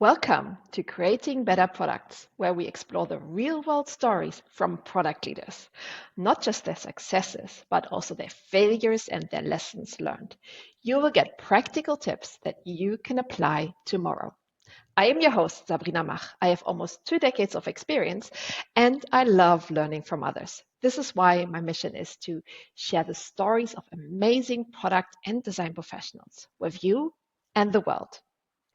Welcome to Creating Better Products, where we explore the real world stories from product leaders, not just their successes, but also their failures and their lessons learned. You will get practical tips that you can apply tomorrow. I am your host, Sabrina Mach. I have almost 2 decades of experience and I love learning from others. This is why my mission is to share the stories of amazing product and design professionals with you and the world.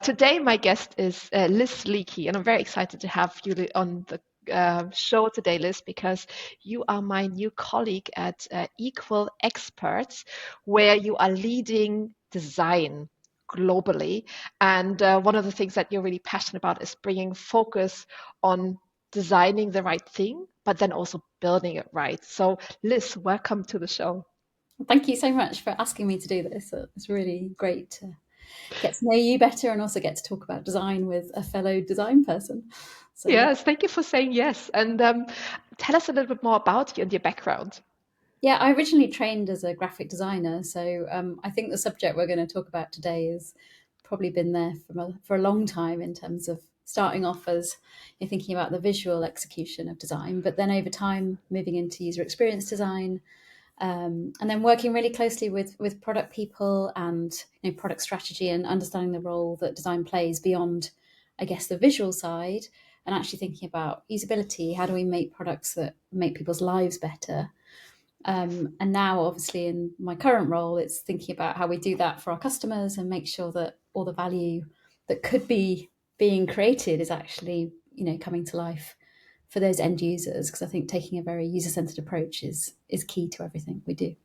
Today, my guest is Liz Leakey, and I'm very excited to have you on the show today, Liz, because you are my new colleague at Equal Experts, where you are leading design globally. And one of the things that you're really passionate about is bringing focus on designing the right thing, but then also building it right. So, Liz, welcome to the show. Thank you so much for asking me to do this. It's really great to get to know you better and also get to talk about design with a fellow design person. So, yeah. Yes, thank you for saying yes. And tell us a little bit more about you and your background. Yeah, I originally trained as a graphic designer. So, I think the subject we're going to talk about today has probably been there for a long time in terms of starting off as you're thinking about the visual execution of design, but then over time moving into user experience design, and then working really closely with product people and product strategy and understanding the role that design plays beyond, I guess, the visual side, and actually thinking about usability. How do we make products that make people's lives better? And now, obviously, in my current role, it's thinking about how we do that for our customers and make sure that all the value that could be being created is actually, coming to life for those end users. Because I think taking a very user-centered approach is key to everything we do.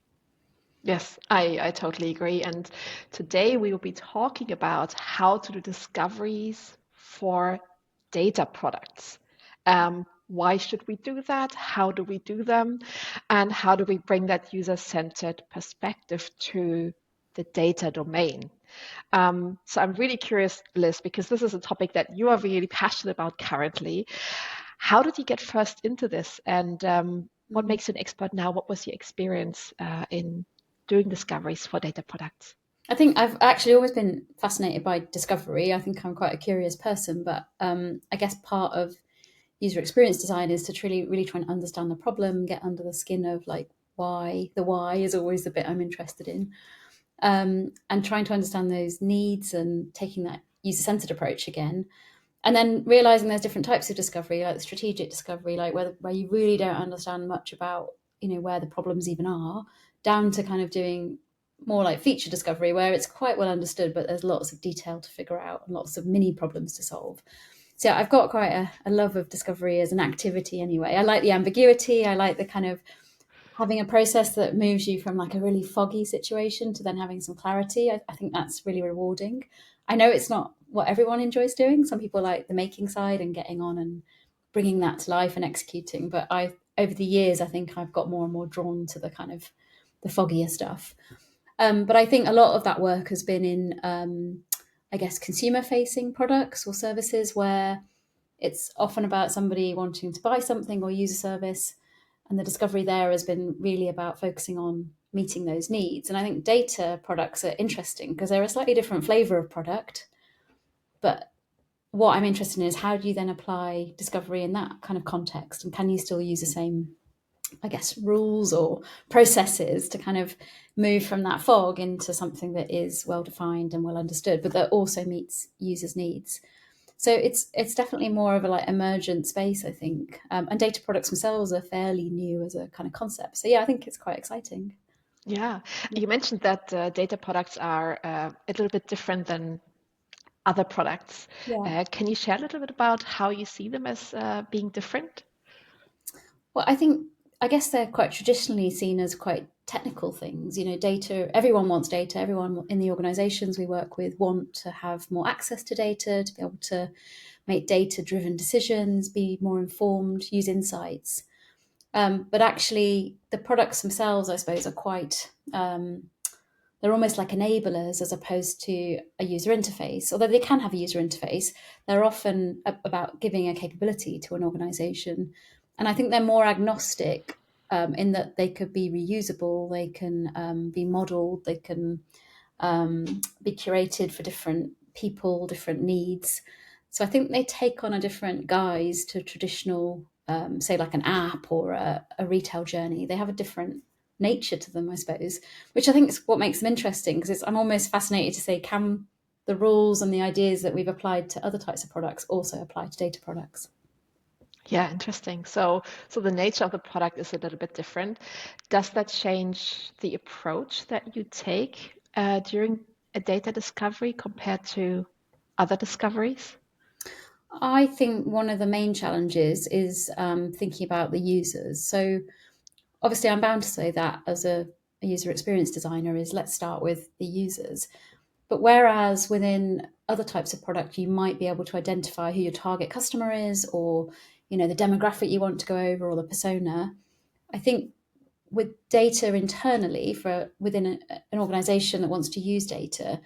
Yes, I totally agree. And today we will be talking about how to do discoveries for data products. Why should we do that? How do we do them? And how do we bring that user-centered perspective to the data domain? So I'm really curious, Liz, because this is a topic that you are really passionate about currently. How did you get first into this? And what makes you an expert now? What was your experience in doing discoveries for data products? I think I've actually always been fascinated by discovery. I think I'm quite a curious person, but I guess part of user experience design is to really try and understand the problem, get under the skin of like why. The why is always the bit I'm interested in, and trying to understand those needs and taking that user-centered approach again. And then realizing there's different types of discovery, like the strategic discovery, like where you really don't understand much about, where the problems even are, down to kind of doing more like feature discovery, where it's quite well understood, but there's lots of detail to figure out and lots of mini problems to solve. So I've got quite a love of discovery as an activity anyway. I like the ambiguity. I like the kind of having a process that moves you from like a really foggy situation to then having some clarity. I think that's really rewarding. I know it's not what everyone enjoys doing. Some people like the making side and getting on and bringing that to life and executing. But over the years, I think I've got more and more drawn to the kind of the foggier stuff. But I think a lot of that work has been in, I guess, consumer-facing products or services where it's often about somebody wanting to buy something or use a service, and the discovery there has been really about focusing on meeting those needs. And I think data products are interesting because they're a slightly different flavor of product. But what I'm interested in is how do you then apply discovery in that kind of context? And can you still use the same, I guess, rules or processes to kind of move from that fog into something that is well defined and well understood, but that also meets users' needs? So it's definitely more of a like emergent space, I think. And data products themselves are fairly new as a kind of concept. So yeah, I think it's quite exciting. Yeah, you mentioned that data products are a little bit different than other products. Yeah. Can you share a little bit about how you see them as being different? Well, I guess they're quite traditionally seen as quite technical things. Data, everyone wants data. Everyone in the organizations we work with want to have more access to data, to be able to make data-driven decisions, be more informed, use insights. But actually, the products themselves, I suppose, are quite, they're almost like enablers as opposed to a user interface. Although they can have a user interface, they're often about giving a capability to an organization. And I think they're more agnostic in that they could be reusable, they can be modeled, they can be curated for different people, different needs. So I think they take on a different guise to traditional, say, like an app or a retail journey. They have a different nature to them, I suppose, which I think is what makes them interesting, because I'm almost fascinated to say, can the rules and the ideas that we've applied to other types of products also apply to data products? Yeah, interesting. So the nature of the product is a little bit different. Does that change the approach that you take during a data discovery compared to other discoveries? I think one of the main challenges is thinking about the users. So obviously, I'm bound to say that as a user experience designer is, let's start with the users. But whereas within other types of product, you might be able to identify who your target customer is, or the demographic you want to go over, or the persona. I think with data internally for within an organization that wants to use data,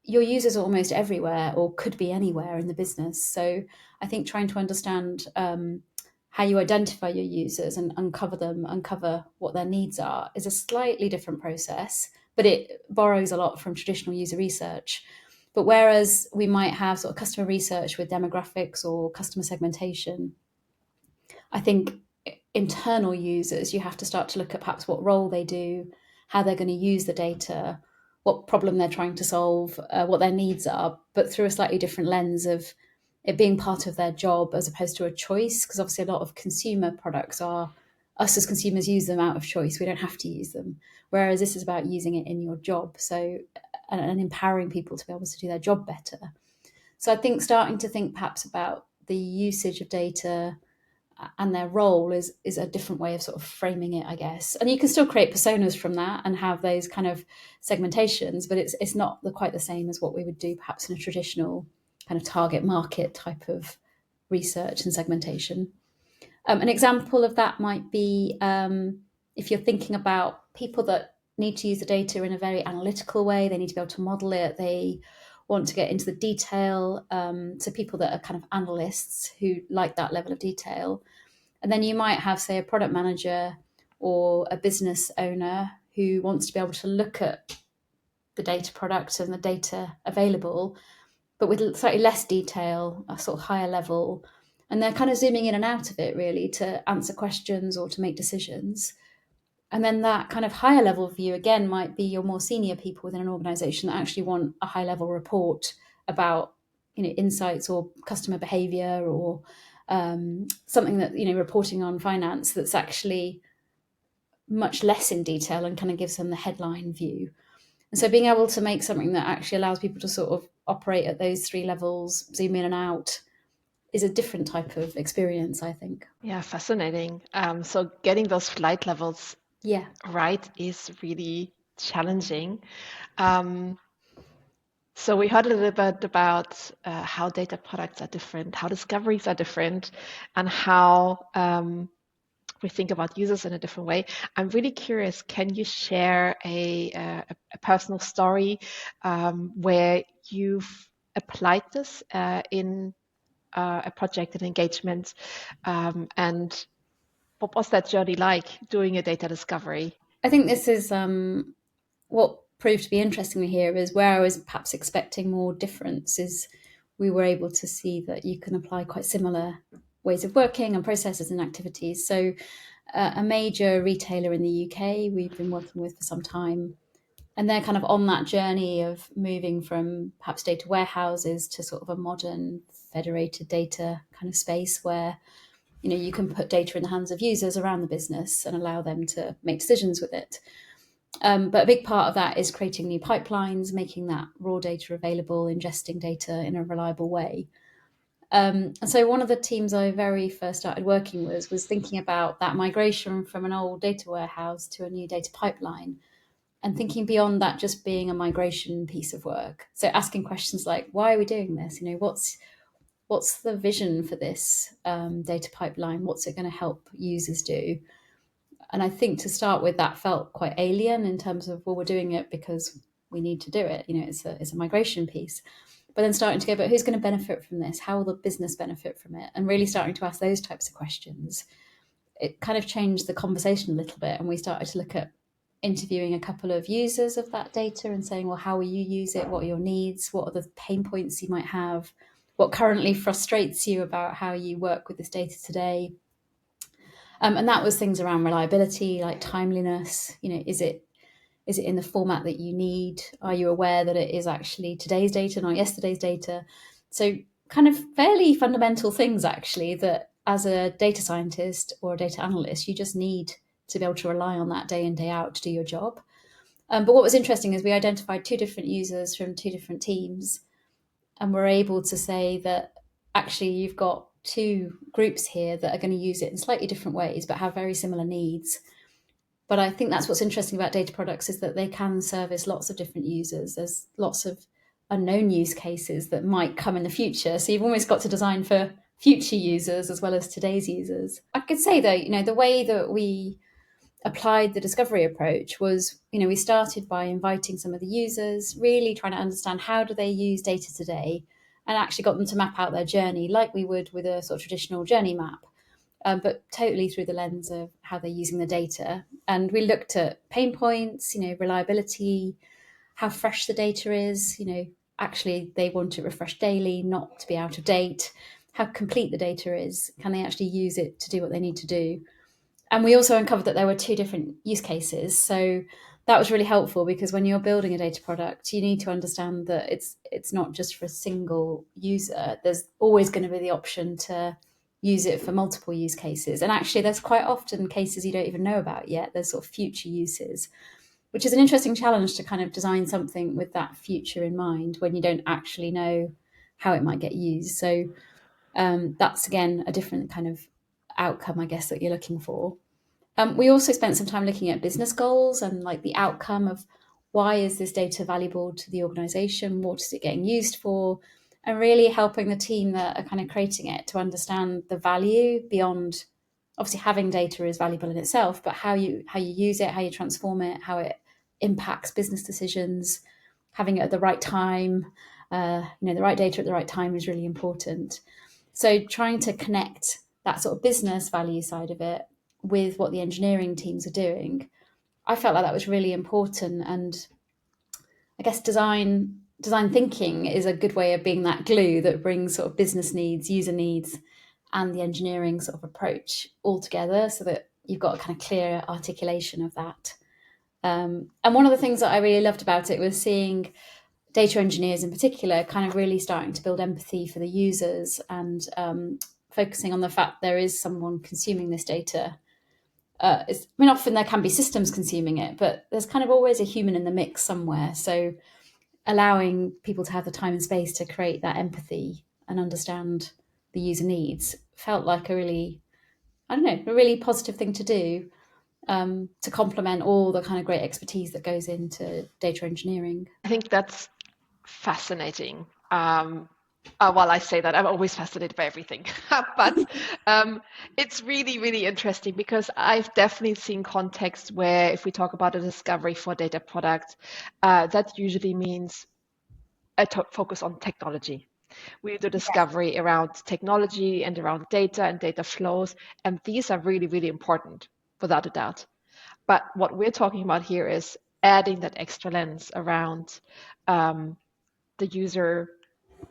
your users are almost everywhere or could be anywhere in the business. So I think trying to understand how you identify your users and uncover what their needs are, is a slightly different process, but it borrows a lot from traditional user research. But whereas we might have sort of customer research with demographics or customer segmentation, I think internal users, you have to start to look at perhaps what role they do, how they're going to use the data, what problem they're trying to solve, what their needs are, but through a slightly different lens of it being part of their job as opposed to a choice. Because obviously, a lot of consumer products are, us as consumers use them out of choice. We don't have to use them. Whereas this is about using it in your job. So, and empowering people to be able to do their job better. So I think starting to think perhaps about the usage of data and their role is a different way of sort of framing it, I guess. And you can still create personas from that and have those kind of segmentations, but it's not quite the same as what we would do perhaps in a traditional kind of target market type of research and segmentation. An example of that might be if you're thinking about people that need to use the data in a very analytical way, they need to be able to model it, they want to get into the detail. So people that are kind of analysts who like that level of detail. And then you might have, say, a product manager or a business owner who wants to be able to look at the data product and the data available, but with slightly less detail, a sort of higher level. And they're kind of zooming in and out of it, really, to answer questions or to make decisions. And then that kind of higher level view, again, might be your more senior people within an organization that actually want a high level report about insights or customer behavior, or something that, reporting on finance that's actually much less in detail and kind of gives them the headline view. And so being able to make something that actually allows people to sort of operate at those three levels, zoom in and out, is a different type of experience, I think. Yeah, fascinating. So getting those flight levels Yeah. right is really challenging. Um, so we heard a little bit about how data products are different, how discoveries are different, and how we think about users in a different way. I'm really curious, can you share a personal story where you've applied this in a project and engagement? And what was that journey like doing a data discovery? I think this is what proved to be interesting here, is where I was perhaps expecting more difference, is we were able to see that you can apply quite similar ways of working and processes and activities. So a major retailer in the UK we've been working with for some time, and they're kind of on that journey of moving from perhaps data warehouses to sort of a modern federated data kind of space where you can put data in the hands of users around the business and allow them to make decisions with it. But a big part of that is creating new pipelines, making that raw data available, ingesting data in a reliable way. And so one of the teams I very first started working with was thinking about that migration from an old data warehouse to a new data pipeline, and thinking beyond that just being a migration piece of work. So asking questions like, why are we doing this? What's the vision for this data pipeline? What's it going to help users do? And I think to start with, that felt quite alien in terms of, well, we're doing it because we need to do it. It's a migration piece. But then starting to go, but who's going to benefit from this? How will the business benefit from it? And really starting to ask those types of questions. It kind of changed the conversation a little bit. And we started to look at interviewing a couple of users of that data and saying, well, how will you use it? What are your needs? What are the pain points you might have? what currently frustrates you about how you work with this data today. And that was things around reliability, like timeliness. Is it in the format that you need? Are you aware that it is actually today's data, not yesterday's data? So kind of fairly fundamental things, actually, that as a data scientist or a data analyst, you just need to be able to rely on that day in, day out to do your job. But what was interesting is we identified two different users from two different teams, and we're able to say that actually you've got two groups here that are going to use it in slightly different ways but have very similar needs. But I think that's what's interesting about data products, is that they can service lots of different users. There's lots of unknown use cases that might come in the future. So you've almost got to design for future users as well as today's users. I could say though, the way that we applied the discovery approach was, we started by inviting some of the users, really trying to understand how do they use data today, and actually got them to map out their journey like we would with a sort of traditional journey map. But totally through the lens of how they're using the data. And we looked at pain points, reliability, how fresh the data is, actually they want it refreshed daily, not to be out of date, how complete the data is, can they actually use it to do what they need to do. And we also uncovered that there were two different use cases. So that was really helpful, because when you're building a data product, you need to understand that it's not just for a single user. There's always going to be the option to use it for multiple use cases. And actually, there's quite often cases you don't even know about yet. There's sort of future uses, which is an interesting challenge to kind of design something with that future in mind when you don't actually know how it might get used. So that's, again, a different kind of outcome, I guess, that you're looking for. We also spent some time looking at business goals and like the outcome of why is this data valuable to the organization? What is it getting used for? And really helping the team that are kind of creating it to understand the value beyond, obviously having data is valuable in itself, but how you use it, how you transform it, how it impacts business decisions, having it at the right time, the right data at the right time is really important. So trying to connect that sort of business value side of it with what the engineering teams are doing, I felt like that was really important. And I guess design thinking is a good way of being that glue that brings sort of business needs, user needs, and the engineering sort of approach all together, so that you've got a kind of clear articulation of that. And one of the things that I really loved about it was seeing data engineers in particular kind of really starting to build empathy for the users, and focusing on the fact there is someone consuming this data. Often there can be systems consuming it, but there's kind of always a human in the mix somewhere. So allowing people to have the time and space to create that empathy and understand the user needs felt like a really positive thing to do, to complement all the kind of great expertise that goes into data engineering. I think that's fascinating. While I say that, I'm always fascinated by everything. But it's really, really interesting, because I've definitely seen contexts where, if we talk about a discovery for a data product, that usually means a focus on technology. We do discovery around technology and around data and data flows, and these are really, really important, without a doubt. But what we're talking about here is adding that extra lens around the user.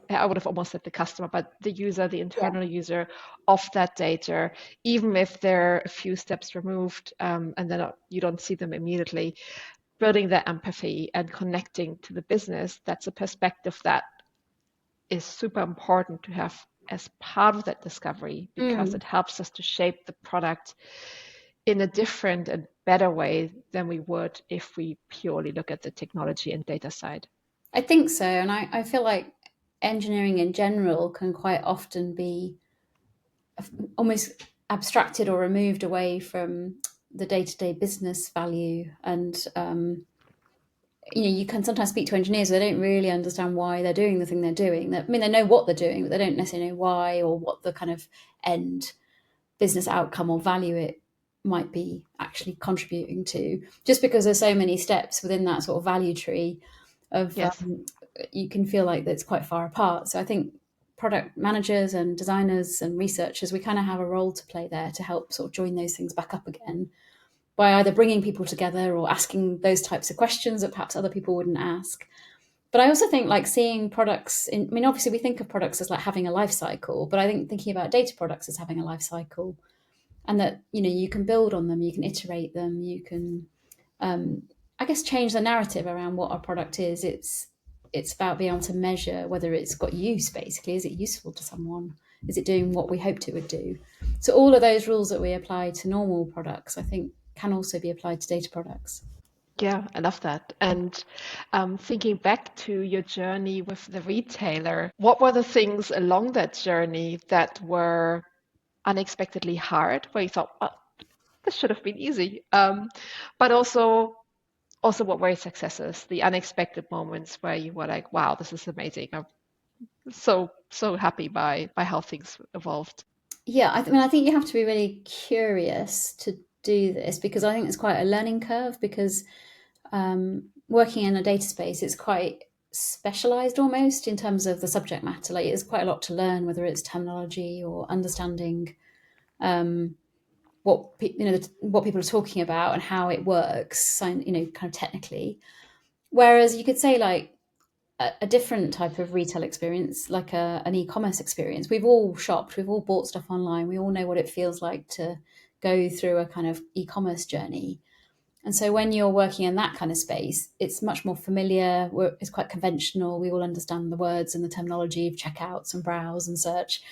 I would have almost said the customer, but the user, the internal user of that data, even if they're a few steps removed, and then you don't see them immediately, building that empathy and connecting to the business. That's a perspective that is super important to have as part of that discovery, because it helps us to shape the product in a different and better way than we would if we purely look at the technology and data side. I think so. And I feel like engineering in general can quite often be almost abstracted or removed away from the day-to-day business value. And you can sometimes speak to engineers, they don't really understand why they're doing the thing they're doing. They know what they're doing, but they don't necessarily know why, or what the kind of end business outcome or value it might be actually contributing to, just because there's so many steps within that sort of value tree of you can feel like that's quite far apart. So I think product managers and designers and researchers, we kind of have a role to play there to help sort of join those things back up again, by either bringing people together or asking those types of questions that perhaps other people wouldn't ask, But I also think like seeing products in, I mean, obviously we think of products as like having a life cycle, but I think thinking about data products as having a life cycle, and that, you can build on them, you can iterate them, you can, I guess, change the narrative around what our product is. It's about being able to measure whether it's got use, basically. Is it useful to someone? Is it doing what we hoped it would do? So all of those rules that we apply to normal products, I think, can also be applied to data products. Yeah, I love that. And thinking back to your journey with the retailer, what were the things along that journey that were unexpectedly hard, where you thought, oh, this should have been easy? But also what were your successes, the unexpected moments where you were like, wow, this is amazing. I'm so happy by how things evolved. Yeah, I think you have to be really curious to do this, because I think it's quite a learning curve, because working in a data space, it's quite specialized almost in terms of the subject matter. Like there's quite a lot to learn, whether it's terminology or understanding what people are talking about and how it works, kind of technically. Whereas you could say like a different type of retail experience, like an e-commerce experience. We've all shopped, we've all bought stuff online, we all know what it feels like to go through a kind of e-commerce journey. And so when you're working in that kind of space, it's much more familiar. It's quite conventional. We all understand the words and the terminology of checkouts and browse and search.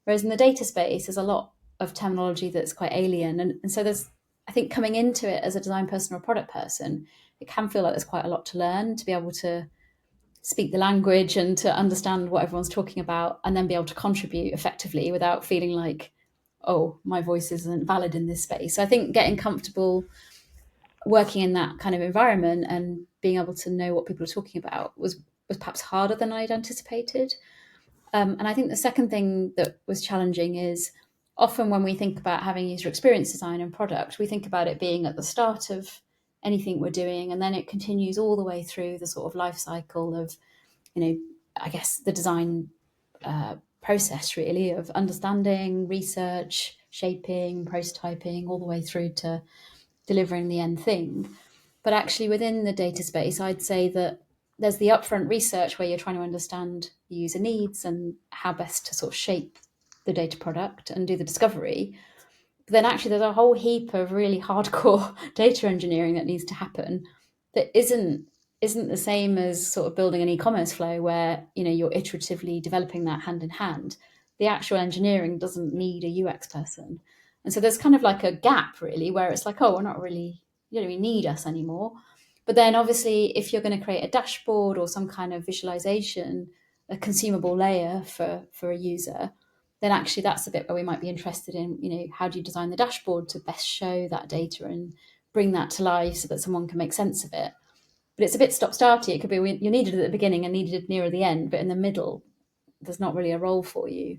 Whereas in the data space, there's a lot of terminology that's quite alien. And so there's, I think, coming into it as a design person or product person, it can feel like there's quite a lot to learn, to be able to speak the language and to understand what everyone's talking about, and then be able to contribute effectively without feeling like, oh, my voice isn't valid in this space. So I think getting comfortable working in that kind of environment and being able to know what people are talking about was perhaps harder than I'd anticipated. And I think the second thing that was challenging is, often when we think about having user experience design and product, we think about it being at the start of anything we're doing, and then it continues all the way through the sort of life cycle of, I guess, the design process, really, of understanding, research, shaping, prototyping, all the way through to delivering the end thing. But actually, within the data space, I'd say that there's the upfront research where you're trying to understand the user needs and how best to sort of shape the data product and do the discovery. But then actually, there's a whole heap of really hardcore data engineering that needs to happen that isn't the same as sort of building an e-commerce flow where you're iteratively developing that hand in hand. The actual engineering doesn't need a UX person. And so there's kind of like a gap, really, where it's like, oh, we're not really, you don't really need us anymore. But then obviously, if you're going to create a dashboard or some kind of visualization, a consumable layer for a user, then actually that's the bit where we might be interested in, how do you design the dashboard to best show that data and bring that to life so that someone can make sense of it. But it's a bit stop-starty. It could be you needed it at the beginning and needed it nearer the end, but in the middle, there's not really a role for you.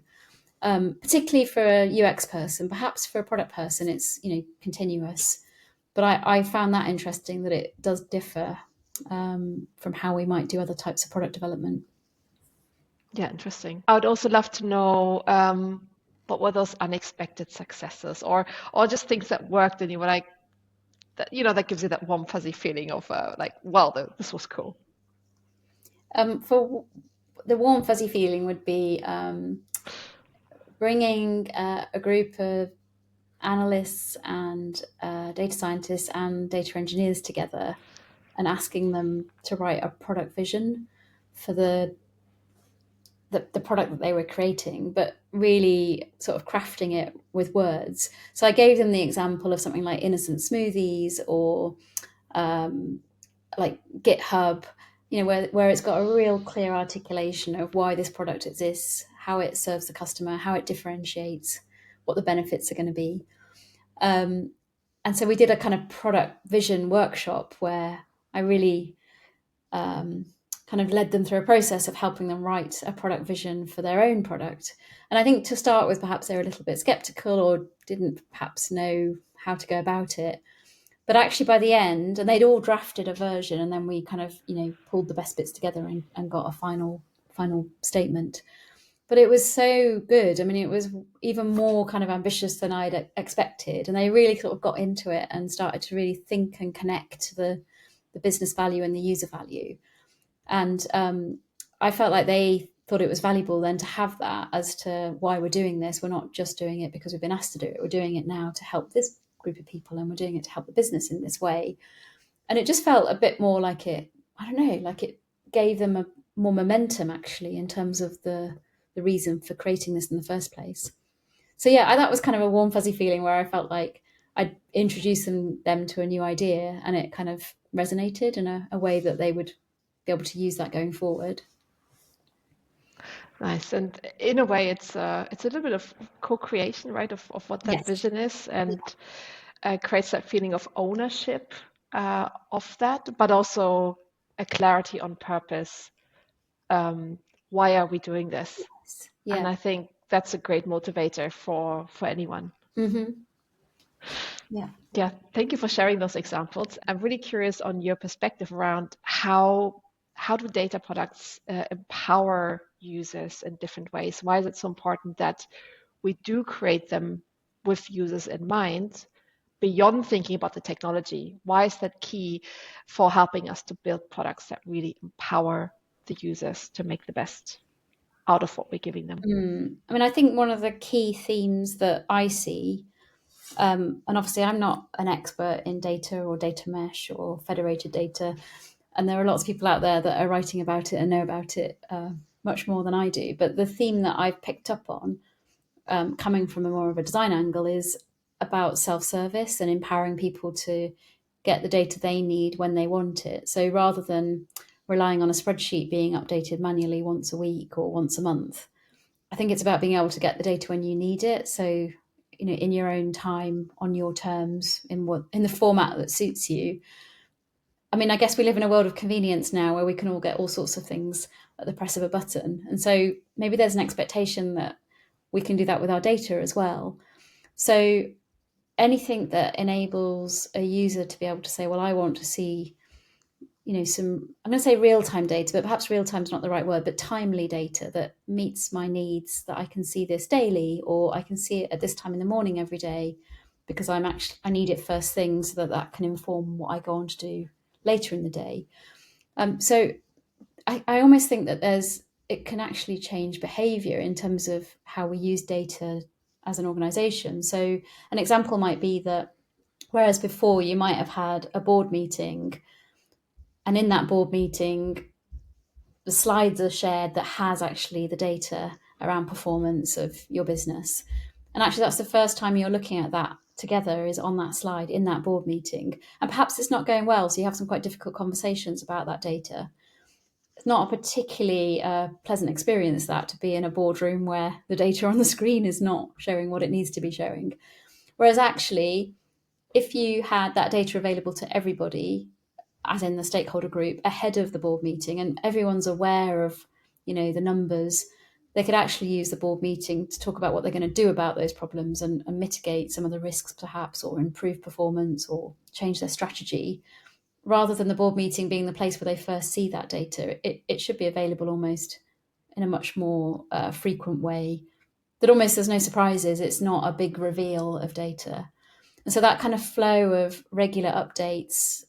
Particularly for a UX person, perhaps for a product person, it's continuous. But I found that interesting, that it does differ from how we might do other types of product development. Yeah, interesting. I would also love to know what were those unexpected successes, or just things that worked and you were like, that that gives you that warm fuzzy feeling of like, wow, this was cool. For the warm fuzzy feeling would be bringing a group of analysts and data scientists and data engineers together and asking them to write a product vision for the product that they were creating, but really sort of crafting it with words. So I gave them the example of something like innocent smoothies, or like GitHub, where it's got a real clear articulation of why this product exists, how it serves the customer, how it differentiates, what the benefits are going to be. And so we did a kind of product vision workshop where I really kind of led them through a process of helping them write a product vision for their own product. And I think to start with, perhaps they were a little bit skeptical or didn't perhaps know how to go about it. But actually by the end, and they'd all drafted a version, and then we kind of, pulled the best bits together and got a final statement. But it was so good. I mean, it was even more kind of ambitious than I'd expected. And they really sort of got into it and started to really think and connect the business value and the user value. And I felt like they thought it was valuable then to have that as to why we're doing this. We're not just doing it because we've been asked to do it. We're doing it now to help this group of people, and we're doing it to help the business in this way. And it just felt a bit more like it, I don't know, like it gave them a more momentum actually in terms of the reason for creating this in the first place. So yeah, that was kind of a warm fuzzy feeling where I felt like I'd introduced them to a new idea, and it kind of resonated in a way that they would be able to use that going forward. Nice. And in a way, it's a little bit of co-creation, right, of what that Yes. vision is, and creates that feeling of ownership of that, but also a clarity on purpose. Why are we doing this? Yeah. And I think that's a great motivator for anyone. Mm-hmm. Yeah. Yeah, thank you for sharing those examples. I'm really curious on your perspective around how do data products empower users in different ways? Why is it so important that we do create them with users in mind beyond thinking about the technology? Why is that key for helping us to build products that really empower the users to make the best out of what we're giving them? I mean, I think one of the key themes that I see, and obviously I'm not an expert in data or data mesh or federated data, and there are lots of people out there that are writing about it and know about it much more than I do. But the theme that I've picked up on, coming from a more of a design angle, is about self-service and empowering people to get the data they need when they want it. So rather than relying on a spreadsheet being updated manually once a week or once a month, I think it's about being able to get the data when you need it. So, in your own time, on your terms, in the format that suits you. I mean, I guess we live in a world of convenience now where we can all get all sorts of things at the press of a button. And so maybe there's an expectation that we can do that with our data as well. So anything that enables a user to be able to say, well, I want to see, some, I'm going to say real time data, but perhaps real time is not the right word, but timely data that meets my needs, that I can see this daily, or I can see it at this time in the morning every day because I need it first thing so that can inform what I go on to do later in the day. So I almost think that it can actually change behavior in terms of how we use data as an organization. So an example might be that whereas before you might have had a board meeting, and in that board meeting, the slides are shared that has actually the data around performance of your business. And actually, that's the first time you're looking at that together, is on that slide in that board meeting. And perhaps it's not going well, so you have some quite difficult conversations about that data. It's not a particularly pleasant experience, that, to be in a boardroom where the data on the screen is not showing what it needs to be showing. Whereas actually, if you had that data available to everybody, as in the stakeholder group, ahead of the board meeting, and everyone's aware of, the numbers, they could actually use the board meeting to talk about what they're going to do about those problems and mitigate some of the risks perhaps, or improve performance or change their strategy. Rather than the board meeting being the place where they first see that data, it should be available almost in a much more frequent way, that almost there's no surprises. It's not a big reveal of data. And so that kind of flow of regular updates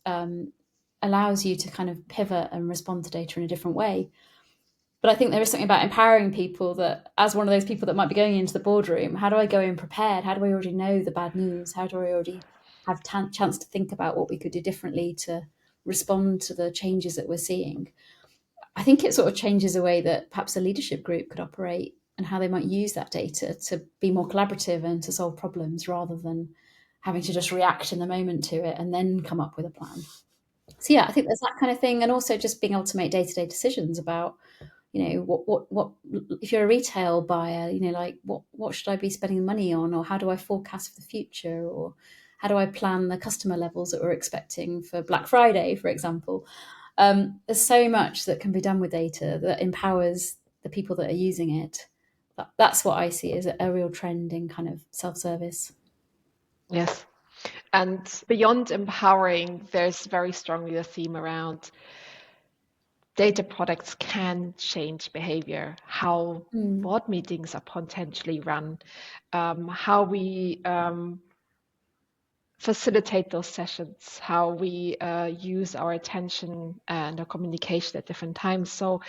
allows you to kind of pivot and respond to data in a different way. But I think there is something about empowering people, that as one of those people that might be going into the boardroom, how do I go in prepared? How do I already know the bad news? How do I already have chance to think about what we could do differently to respond to the changes that we're seeing? I think it sort of changes the way that perhaps a leadership group could operate, and how they might use that data to be more collaborative and to solve problems, rather than having to just react in the moment to it and then come up with a plan. So yeah, I think there's that kind of thing, and also just being able to make day-to-day decisions about, what if you're a retail buyer, like what should I be spending money on, or how do I forecast for the future, or how do I plan the customer levels that we're expecting for Black Friday, for example. There's so much that can be done with data that empowers the people that are using it. That's what I see as a real trend in kind of self-service. Yes. And beyond empowering, there's very strongly a theme around data products can change behavior, how board meetings are potentially run, how we facilitate those sessions, how we use our attention and our communication at different times. So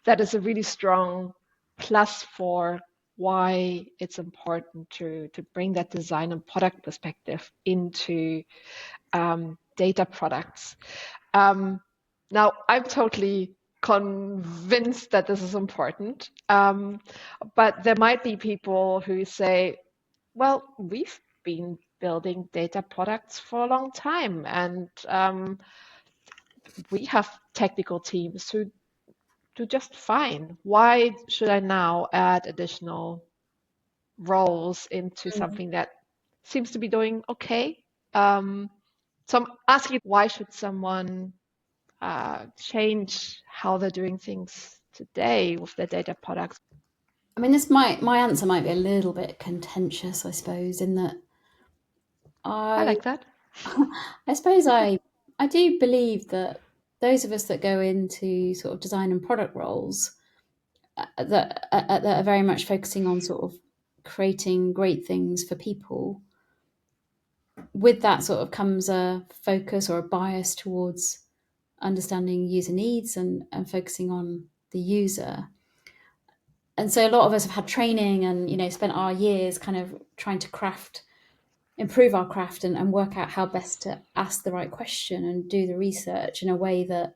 that is a really strong plus for why it's important to bring that design and product perspective into data products. Now, I'm totally convinced that this is important, but there might be people who say, well, we've been building data products for a long time, and we have technical teams who do just fine. Why should I now add additional roles into Mm. something that seems to be doing okay? So I'm asking, why should someone change how they're doing things today with their data products? I mean, this might my answer might be a little bit contentious, I suppose, in that I I like that. I suppose I do believe that those of us that go into sort of design and product roles that are very much focusing on sort of creating great things for people, with that sort of comes a focus or a bias towards understanding user needs and focusing on the user. And so a lot of us have had training and spent our years kind of trying to improve our craft and work out how best to ask the right question and do the research in a way that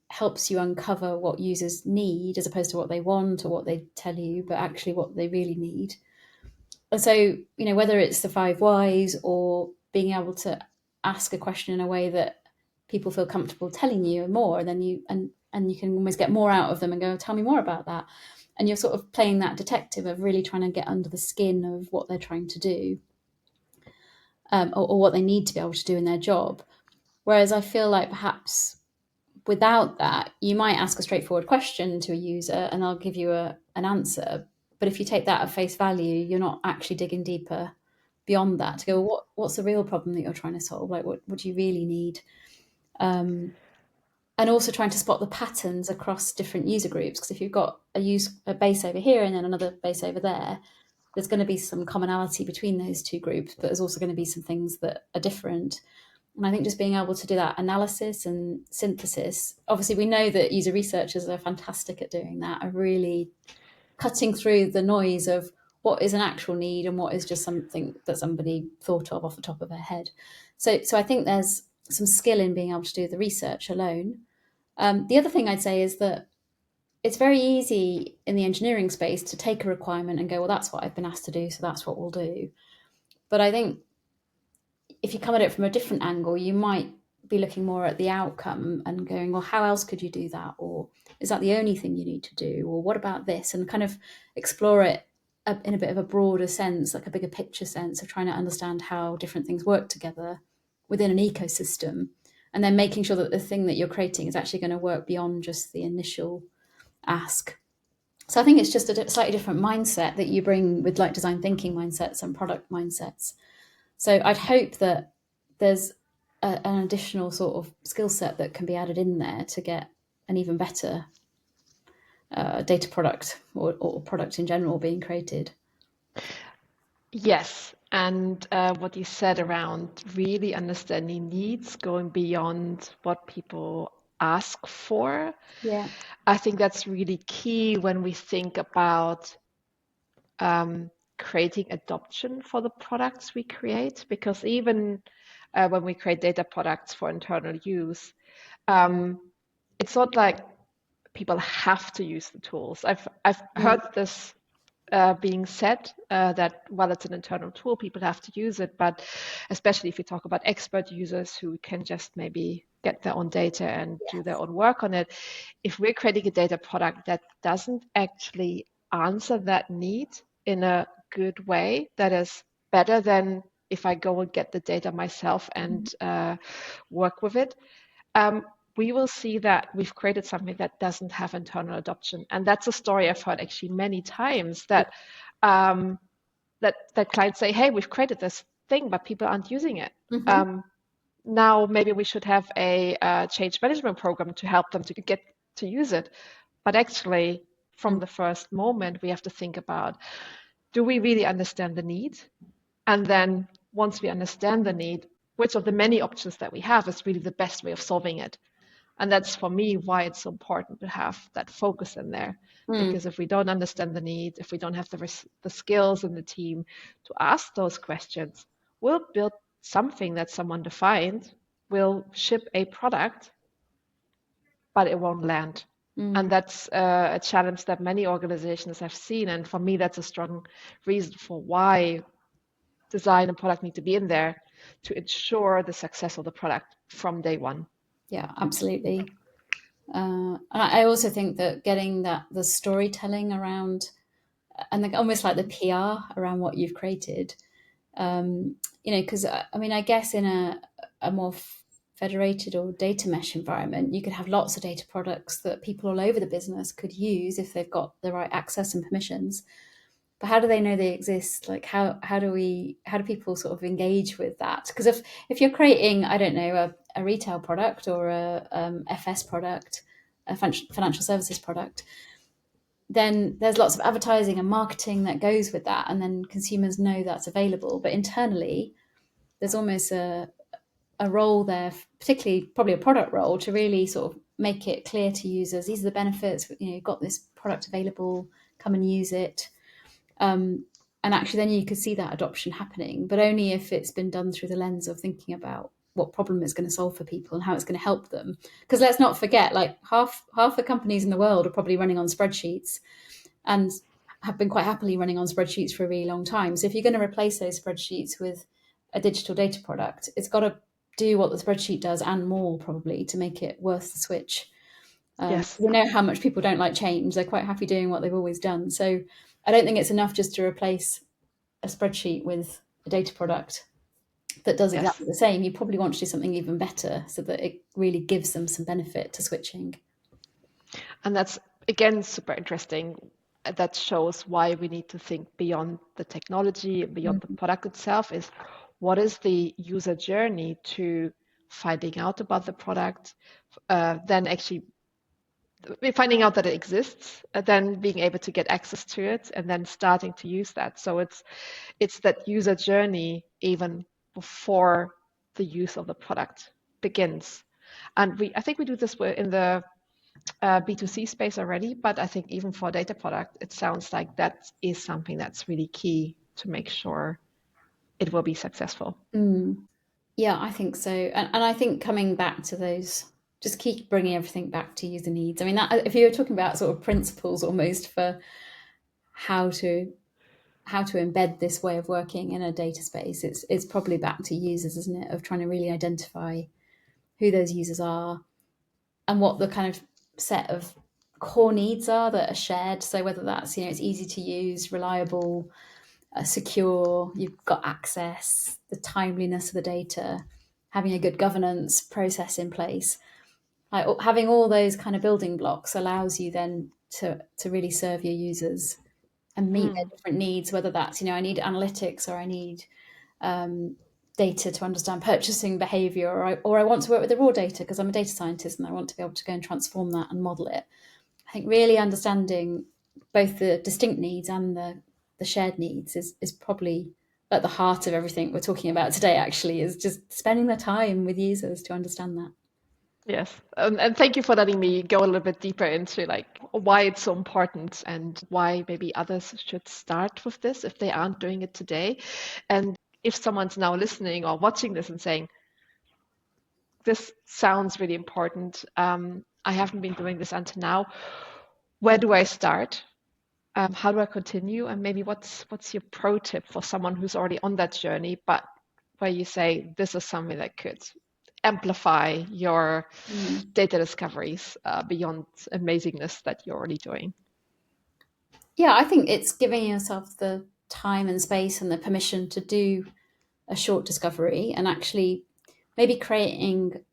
helps you uncover what users need as opposed to what they want or what they tell you, but actually what they really need. And so, whether it's the five whys or being able to ask a question in a way that people feel comfortable telling you more, and then you can almost get more out of them and go, tell me more about that. And you're sort of playing that detective of really trying to get under the skin of what they're trying to do, or what they need to be able to do in their job. Whereas I feel like perhaps without that, you might ask a straightforward question to a user and they'll give you an answer. But if you take that at face value, you're not actually digging deeper beyond that to go, what's the real problem that you're trying to solve? Like, what do you really need? And also trying to spot the patterns across different user groups. Because if you've got a base over here and then another base over there, there's going to be some commonality between those two groups, but there's also going to be some things that are different. And I think just being able to do that analysis and synthesis, obviously we know that user researchers are fantastic at doing that, are really cutting through the noise of what is an actual need and what is just something that somebody thought of off the top of their head. So I think there's some skill in being able to do the research alone. The other thing I'd say is that it's very easy in the engineering space to take a requirement and go, well, that's what I've been asked to do, so that's what we'll do. But I think if you come at it from a different angle, you might be looking more at the outcome and going, well, how else could you do that? Or is that the only thing you need to do? Or what about this? And kind of explore it in a bit of a broader sense, like a bigger picture sense of trying to understand how different things work together within an ecosystem. And then making sure that the thing that you're creating is actually going to work beyond just the initial ask. So I think it's just a slightly different mindset that you bring with like design thinking mindsets and product mindsets. So I'd hope that there's an additional sort of skill set that can be added in there to get an even better data product or product in general being created. Yes, and what you said around really understanding needs, going beyond what people ask for, Yeah. I think that's really key when we think about creating adoption for the products we create, because even when we create data products for internal use, it's not like people have to use the tools. I've Mm. heard this being said that while it's an internal tool, people have to use it, but especially if you talk about expert users who can just maybe get their own data and do their own work on it, if we're creating a data product that doesn't actually answer that need in a good way, that is better than if I go and get the data myself and work with it, um, we will see that we've created something that doesn't have internal adoption. And that's a story I've heard actually many times that um, that clients say, "Hey, we've created this thing, but people aren't using it. Mm-hmm. Now maybe we should have a change management program to help them to get to use it." But actually, from the first moment, we have to think about: do we really understand the need? And then once we understand the need, which of the many options that we have is really the best way of solving it. And that's for me why it's so important to have that focus in there. Mm, Because if we don't understand the need, if we don't have the skills in the team to ask those questions, we'll build something that someone defined, we'll ship a product, but it won't land. And mm. that's a challenge that many organizations have seen. And for me, that's a strong reason for why design and product need to be in there to ensure the success of the product from day one. Yeah, absolutely. And I also think that getting the storytelling around and almost like the PR around what you've created, because I mean, I guess in a more federated or data mesh environment, you could have lots of data products that people all over the business could use if they've got the right access and permissions. But how do they know they exist? Like how do people sort of engage with that? Because if you're creating, I don't know, a retail product or a FS product, a financial services product, then there's lots of advertising and marketing that goes with that, and then consumers know that's available. But internally, there's almost a role there, particularly probably a product role, to really sort of make it clear to users these are the benefits. You've got this product available, come and use it. And actually, then you could see that adoption happening, but only if it's been done through the lens of thinking about what problem it's going to solve for people and how it's going to help them. Because let's not forget, like half the companies in the world are probably running on spreadsheets and have been quite happily running on spreadsheets for a really long time. So if you're going to replace those spreadsheets with a digital data product, it's got to do what the spreadsheet does and more probably to make it worth the switch. Yes. We know how much people don't like change. They're quite happy doing what they've always done. So I don't think it's enough just to replace a spreadsheet with a data product that does Yes. exactly the same. You probably want to do something even better so that it really gives them some benefit to switching. And that's, again, super interesting. That shows why we need to think beyond the technology, beyond the product itself, is what is the user journey to finding out about the product, then actually finding out that it exists, then being able to get access to it, and then starting to use that. So it's that user journey even before the use of the product begins. And I think we do this in the B2C space already, but I think even for a data product, it sounds like that is something that's really key to make sure it will be successful. Yeah, I think so. And I think coming back to those, just keep bringing everything back to user needs. I mean, if you were talking about sort of principles almost for how to embed this way of working in a data space, it's probably back to users, isn't it? Of trying to really identify who those users are and what the kind of set of core needs are that are shared. So whether that's, it's easy to use, reliable, secure, you've got access, the timeliness of the data, having a good governance process in place. Like having all those kind of building blocks allows you then to really serve your users and meet their different needs, whether that's, I need analytics or I need data to understand purchasing behavior, or I want to work with the raw data because I'm a data scientist and I want to be able to go and transform that and model it. I think really understanding both the distinct needs and the shared needs is probably at the heart of everything we're talking about today, actually, is just spending the time with users to understand that. Yes, and thank you for letting me go a little bit deeper into like why it's so important and why maybe others should start with this if they aren't doing it today. And if someone's now listening or watching this and saying, this sounds really important, I haven't been doing this until now, where do I start? How do I continue? And maybe what's your pro tip for someone who's already on that journey, but where you say this is something that could amplify your data discoveries beyond amazingness that you're already doing? Yeah, I think it's giving yourself the time and space and the permission to do a short discovery and actually maybe creating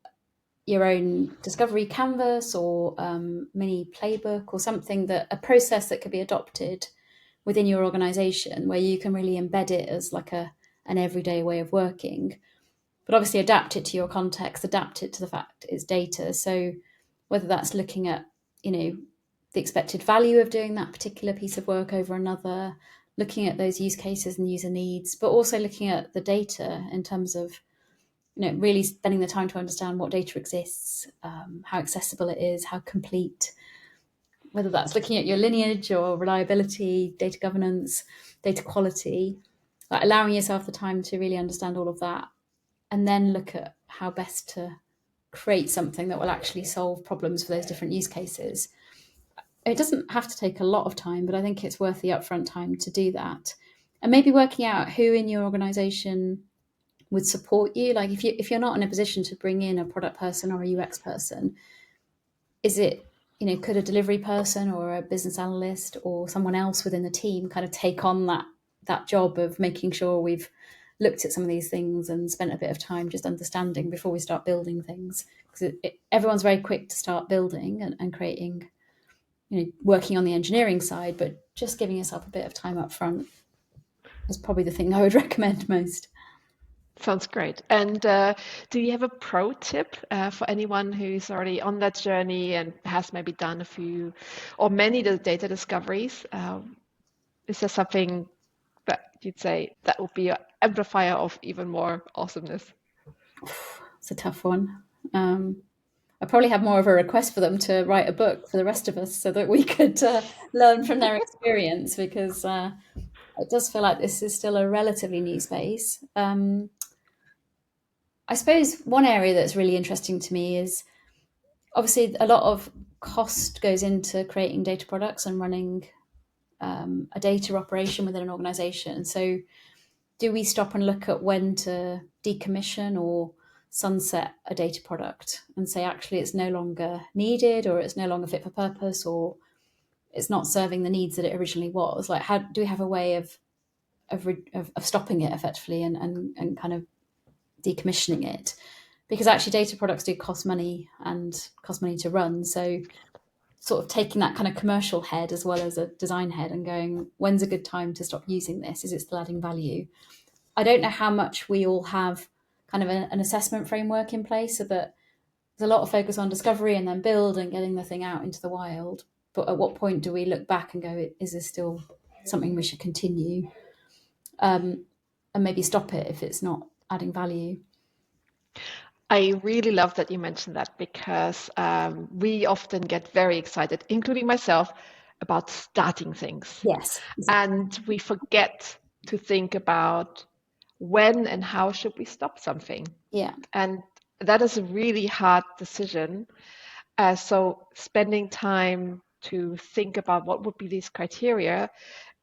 your own discovery canvas or mini playbook or something, that a process that could be adopted within your organization where you can really embed it as like an everyday way of working, but obviously adapt it to your context, adapt it to the fact it's data. So whether that's looking at, the expected value of doing that particular piece of work over another, looking at those use cases and user needs, but also looking at the data in terms of, really spending the time to understand what data exists, how accessible it is, how complete, whether that's looking at your lineage or reliability, data governance, data quality, like allowing yourself the time to really understand all of that, and then look at how best to create something that will actually solve problems for those different use cases. It doesn't have to take a lot of time, but I think it's worth the upfront time to do that. And maybe working out who in your organization would support you. Like if you're not in a position to bring in a product person or a UX person, is it, could a delivery person or a business analyst or someone else within the team kind of take on that job of making sure we've looked at some of these things and spent a bit of time just understanding before we start building things? Because everyone's very quick to start building and creating, working on the engineering side, but just giving yourself a bit of time up front is probably the thing I would recommend most. Sounds great. And do you have a pro tip for anyone who's already on that journey and has maybe done a few or many data discoveries? Is there something that you'd say that would be an amplifier of even more awesomeness? It's a tough one. I probably have more of a request for them to write a book for the rest of us so that we could learn from their experience, because it does feel like this is still a relatively new space. I suppose one area that's really interesting to me is obviously a lot of cost goes into creating data products and running a data operation within an organization. So do we stop and look at when to decommission or sunset a data product and say, actually, it's no longer needed, or it's no longer fit for purpose, or it's not serving the needs that it originally was? Like, how do we have a way of stopping it effectively and kind of decommissioning it? Because actually data products do cost money and cost money to run. So sort of taking that kind of commercial head as well as a design head and going, when's a good time to stop using this? Is it still adding value? I don't know how much we all have kind of an assessment framework in place, so that there's a lot of focus on discovery and then build and getting the thing out into the wild. But at what point do we look back and go, is this still something we should continue? And maybe stop it if it's not adding value. I really love that you mentioned that, because we often get very excited, including myself, about starting things. Yes. And we forget to think about when and how should we stop something. Yeah. And that is a really hard decision. So spending time to think about what would be these criteria,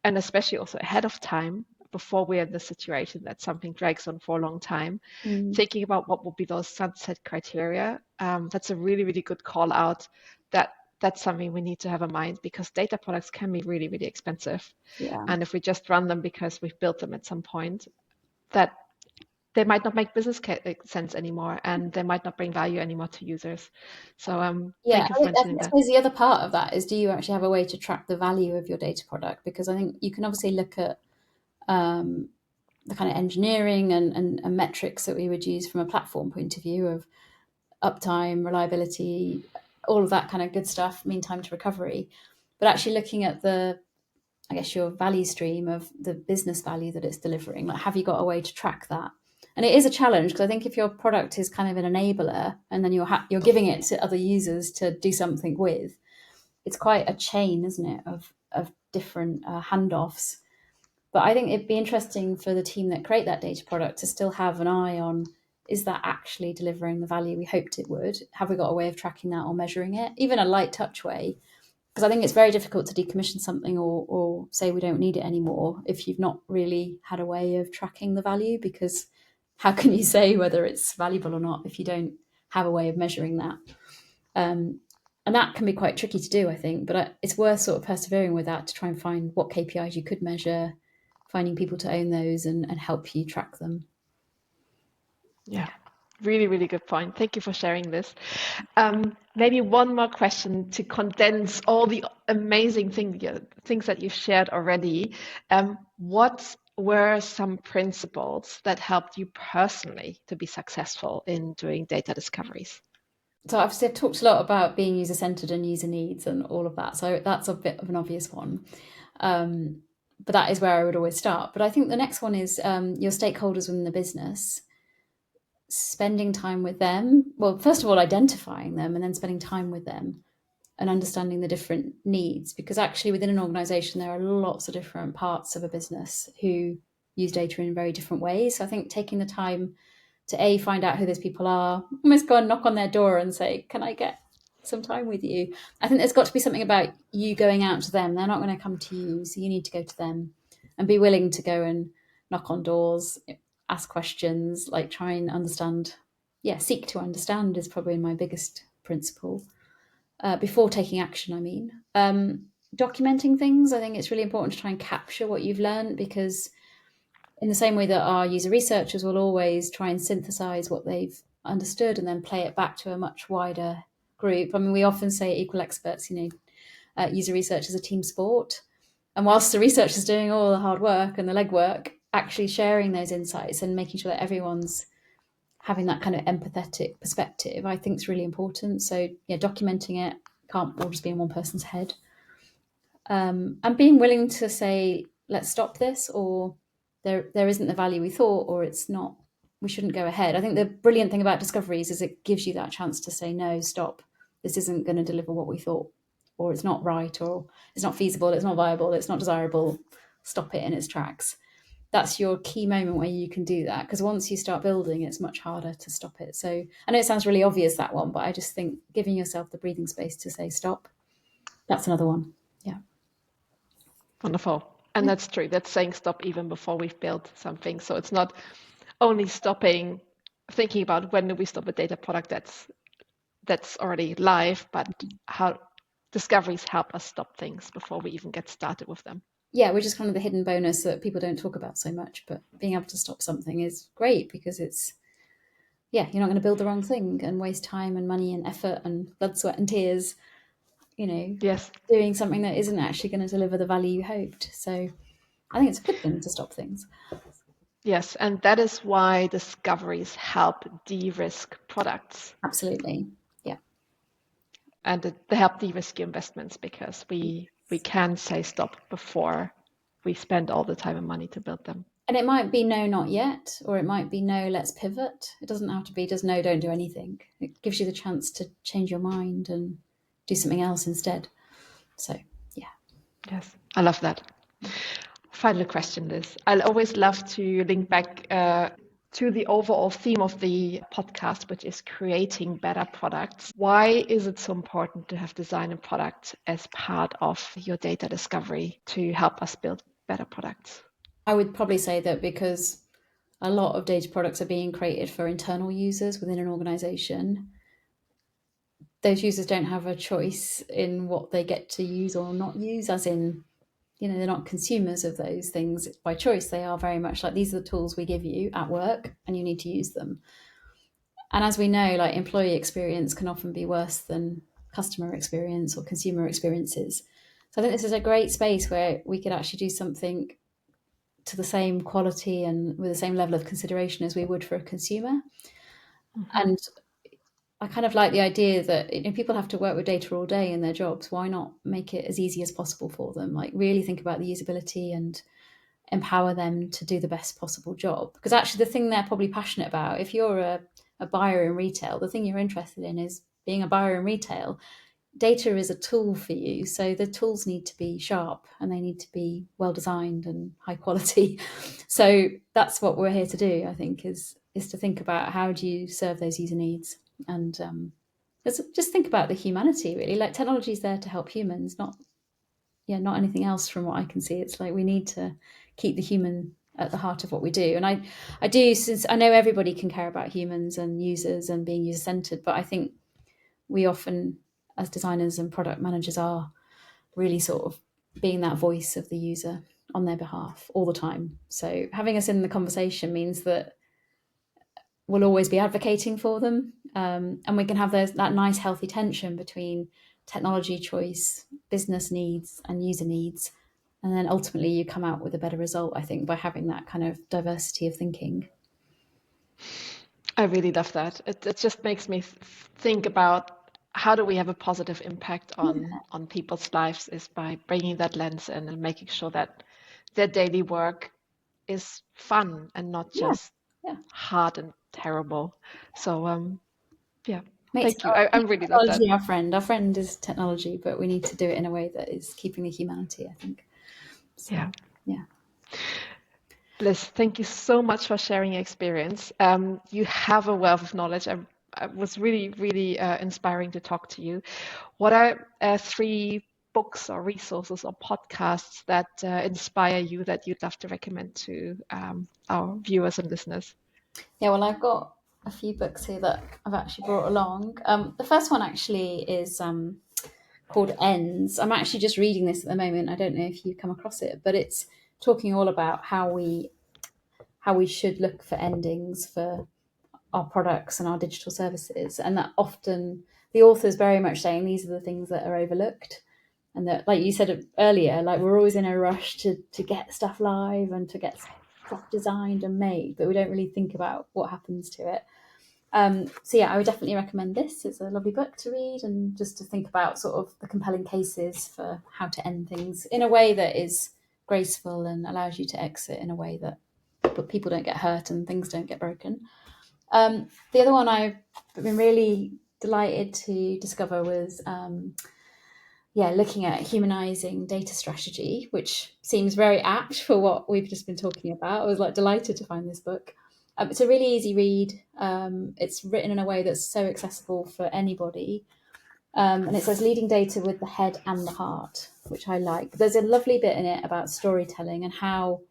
and especially also ahead of time, before we're in the situation that something drags on for a long time, thinking about what would be those sunset criteria. That's a really, really good call out. That's something we need to have in mind, because data products can be really, really expensive. Yeah. And if we just run them because we've built them at some point, that they might not make business sense anymore, and they might not bring value anymore to users. So thank you for mentioning I that. suppose the other part of that is, do you actually have a way to track the value of your data product? Because I think you can obviously look at the kind of engineering and metrics that we would use from a platform point of view of uptime, reliability, all of that kind of good stuff, mean time to recovery. But actually looking at your value stream of the business value that it's delivering, like, have you got a way to track that? And it is a challenge, because I think if your product is kind of an enabler and then you're giving it to other users to do something with, it's quite a chain, isn't it, of different handoffs. But I think it'd be interesting for the team that create that data product to still have an eye on, is that actually delivering the value we hoped it would? Have we got a way of tracking that or measuring it, even a light touch way? Because I think it's very difficult to decommission something or say we don't need it anymore if you've not really had a way of tracking the value, because how can you say whether it's valuable or not if you don't have a way of measuring that? And that can be quite tricky to do, I think, but it's worth sort of persevering with that to try and find what KPIs you could measure, finding people to own those and help you track them. Yeah, really, really good point. Thank you for sharing this. Maybe one more question to condense all the amazing things that you've shared already. What were some principles that helped you personally to be successful in doing data discoveries? So obviously I've talked a lot about being user-centered and user needs and all of that. So that's a bit of an obvious one. but that is where I would always start. But I think the next one is your stakeholders within the business, spending time with them. Well, first of all, identifying them and then spending time with them and understanding the different needs. Because actually, within an organization, there are lots of different parts of a business who use data in very different ways. So I think taking the time to find out who those people are, almost go and knock on their door and say, can I get some time with you? I think there's got to be something about you going out to them. They're not going to come to you, so you need to go to them and be willing to go and knock on doors, ask questions, like try and understand. Yeah, seek to understand is probably my biggest principle. Before taking action, I mean. Documenting things, I think it's really important to try and capture what you've learned, because in the same way that our user researchers will always try and synthesize what they've understood and then play it back to a much wider group. I mean, we often say equal experts, user research is a team sport. And whilst the researcher is doing all the hard work and the legwork, actually sharing those insights and making sure that everyone's having that kind of empathetic perspective, I think is really important. So yeah, documenting it can't all just be in one person's head. And being willing to say, let's stop this, or there isn't the value we thought, or it's not, we shouldn't go ahead. I think the brilliant thing about discoveries is it gives you that chance to say, no, stop, this isn't going to deliver what we thought, or it's not right, or it's not feasible, it's not viable, it's not desirable. Stop it in its tracks. That's your key moment where you can do that, because once you start building, it's much harder to stop it. So I know it sounds really obvious, that one, but I just think giving yourself the breathing space to say stop, that's another one. Yeah. Wonderful. And that's true. That's saying stop even before we've built something. So it's not only stopping, thinking about when do we stop a data product that's already live, but how discoveries help us stop things before we even get started with them. Yeah, which is kind of the hidden bonus that people don't talk about so much. But being able to stop something is great, because it's, yeah, you're not going to build the wrong thing and waste time and money and effort and blood, sweat and tears, Yes. doing something that isn't actually going to deliver the value you hoped. So I think it's a good thing to stop things. Yes, and that is why discoveries help de-risk products. Absolutely. Yeah. And they help de-risk your investments, because we can say stop before we spend all the time and money to build them. And it might be no, not yet, or it might be no, let's pivot. It doesn't have to be just no, don't do anything. It gives you the chance to change your mind and do something else instead. So, yeah. Yes, I love that. Final question, Liz. I'll always love to link back to the overall theme of the podcast, which is creating better products. Why is it so important to have design and product as part of your data discovery to help us build better products? I would probably say that because a lot of data products are being created for internal users within an organization, those users don't have a choice in what they get to use or not use, as in, they're not consumers of those things by choice. They are very much like, these are the tools we give you at work and you need to use them. And as we know, like, employee experience can often be worse than customer experience or consumer experiences. So I think this is a great space where we could actually do something to the same quality and with the same level of consideration as we would for a consumer. Mm-hmm. And I kind of like the idea that people have to work with data all day in their jobs. Why not make it as easy as possible for them? Like, really think about the usability and empower them to do the best possible job. Because actually the thing they're probably passionate about, if you're a buyer in retail, the thing you're interested in is being a buyer in retail. Data is a tool for you. So the tools need to be sharp and they need to be well designed and high quality. So that's what we're here to do, I think, is to think about how do you serve those user needs. And just think about the humanity, really. Like, technology is there to help humans, not anything else from what I can see. It's like we need to keep the human at the heart of what we do. And I do, since I know everybody can care about humans and users and being user-centered, but I think we often, as designers and product managers, are really sort of being that voice of the user on their behalf all the time. So having us in the conversation means that we'll always be advocating for them, and we can have that nice healthy tension between technology choice, business needs and user needs, and then ultimately you come out with a better result, I think, by having that kind of diversity of thinking. I really love that. It just makes me think about how do we have a positive impact on people's lives, is by bringing that lens in and making sure that their daily work is fun and not Yeah, just yeah. hard and terrible. So yeah, Makes thank you. I really love that. technology our friend. Our friend is technology, but we need to do it in a way that is keeping the humanity, I think. So, Yeah. yeah. Liz, thank you so much for sharing your experience. You have a wealth of knowledge. I was really, really inspiring to talk to you. What are three books or resources or podcasts that inspire you that you'd love to recommend to our viewers and listeners? Yeah, well, I've got a few books here that I've actually brought along. The first one actually is called Ends. I'm actually just reading this at the moment. I don't know if you've come across it, but it's talking all about how we should look for endings for our products and our digital services, and that often the author is very much saying these are the things that are overlooked, and that, like you said earlier, like we're always in a rush to get stuff live and to get stuff designed and made, but we don't really think about what happens to it. So yeah, I would definitely recommend this. It's a lovely book to read and just to think about sort of the compelling cases for how to end things in a way that is graceful and allows you to exit in a way that people don't get hurt and things don't get broken. The other one I've been really delighted to discover was looking at humanizing data strategy, which seems very apt for what we've just been talking about. I was like delighted to find this book. It's a really easy read. It's written in a way that's so accessible for anybody. And it says leading data with the head and the heart, which I like. There's a lovely bit in it about storytelling and how,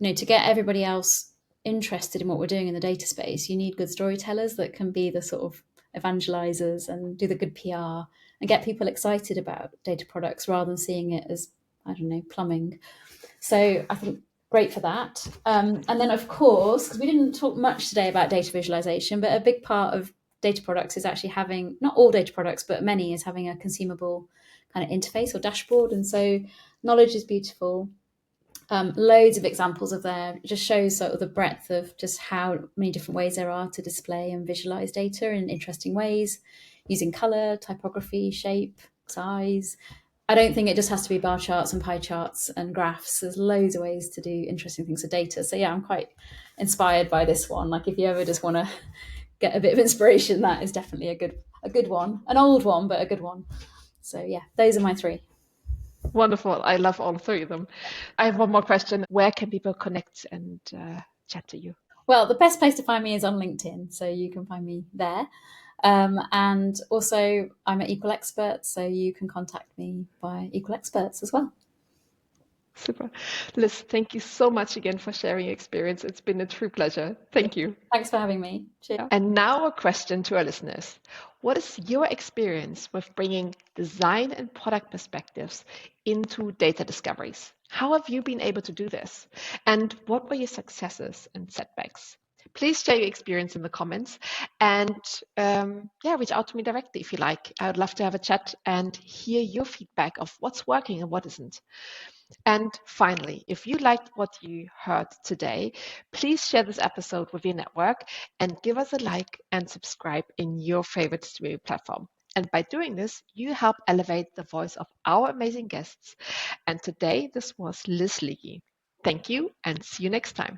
to get everybody else interested in what we're doing in the data space, you need good storytellers that can be the sort of evangelizers and do the good PR and get people excited about data products rather than seeing it as, I don't know, plumbing. So I think great for that. And then, of course, because we didn't talk much today about data visualization, but a big part of data products is actually having, not all data products, but many is having a consumable kind of interface or dashboard. And so knowledge is beautiful. Loads of examples of there. It just shows sort of the breadth of just how many different ways there are to display and visualize data in interesting ways, using color, typography, shape, size. I don't think it just has to be bar charts and pie charts and graphs. There's loads of ways to do interesting things with data. So yeah, I'm quite inspired by this one. Like if you ever just want to get a bit of inspiration, that is definitely a good one. An old one, but a good one. So yeah, those are my three. Wonderful. I love all three of them. I have one more question. Where can people connect and chat to you? Well, the best place to find me is on LinkedIn, so you can find me there. And also, I'm at Equal Experts, so you can contact me by Equal Experts as well. Super. Liz, thank you so much again for sharing your experience. It's been a true pleasure. Thank you. Thanks for having me. Cheers. And now a question to our listeners. What is your experience with bringing design and product perspectives into data discoveries? How have you been able to do this? And what were your successes and setbacks? Please share your experience in the comments and reach out to me directly if you like. I would love to have a chat and hear your feedback of what's working and what isn't. And finally, if you liked what you heard today, please share this episode with your network and give us a like and subscribe in your favorite streaming platform. And by doing this, you help elevate the voice of our amazing guests. And today, this was Liz Leakey. Thank you and see you next time.